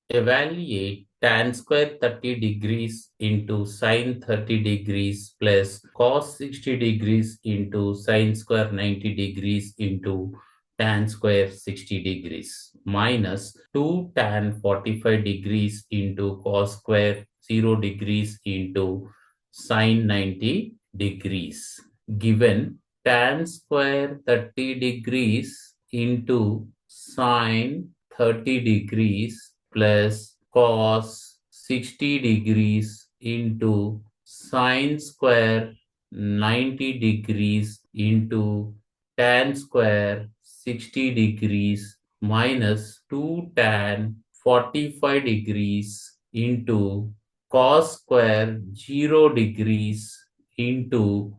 Evaluate tan square 30 degrees into sine 30 degrees plus cos 60 degrees into sine square 90 degrees into tan square 60 degrees minus 2 tan 45 degrees into cos square 0 degrees into sine 90 degrees. Given tan square 30 degrees into sine 30 degrees plus cos 60 degrees into sine square 90 degrees into tan square 60 degrees minus 2 tan 45 degrees into cos square 0 degrees into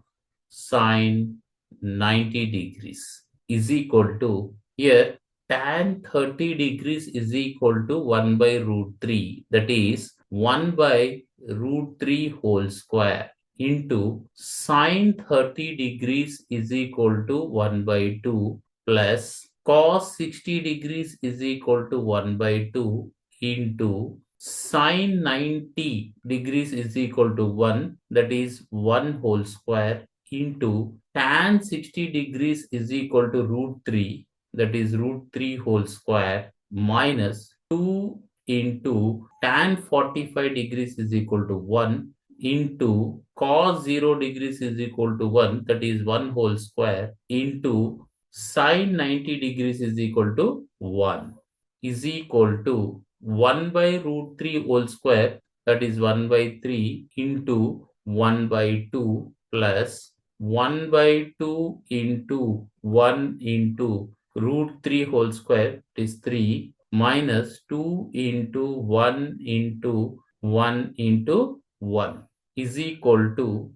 sine 90 degrees is equal to, here tan 30 degrees is equal to 1 by root 3, that is 1 by root 3 whole square into sine 30 degrees is equal to 1 by 2 plus cos 60 degrees is equal to 1 by 2 into sine 90 degrees is equal to 1, that is 1 whole square into tan 60 degrees is equal to root 3, that is root 3 whole square minus 2 into tan 45 degrees is equal to 1 into cos 0 degrees is equal to 1, that is 1 whole square into sine 90 degrees is equal to 1 is equal to 1 by root 3 whole square, that is 1 by 3 into 1 by 2 plus 1 by 2 into 1 into root 3 whole square is 3 minus 2 into 1 into 1 into 1 is equal to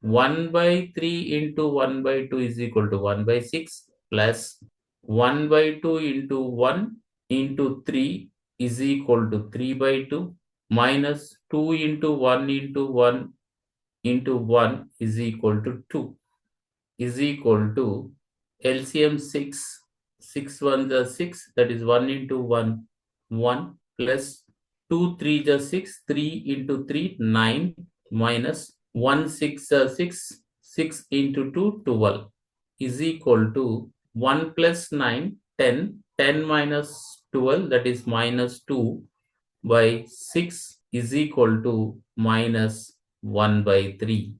1 by 3 into 1 by 2 is equal to 1 by 6 plus 1 by 2 into 1 into 3 is equal to 3 by 2 minus 2 into 1 into 1 into 1 is equal to 2 is equal to LCM 6, 6 1 is 6, that is 1 into 1, 1 plus 2 3 is 6, 3 into 3, 9 minus 1 6 is 6, 6 into 2, 12 is equal to 1 plus 9, 10, 10 minus 12, that is minus 2 by 6 is equal to minus 1 by 3.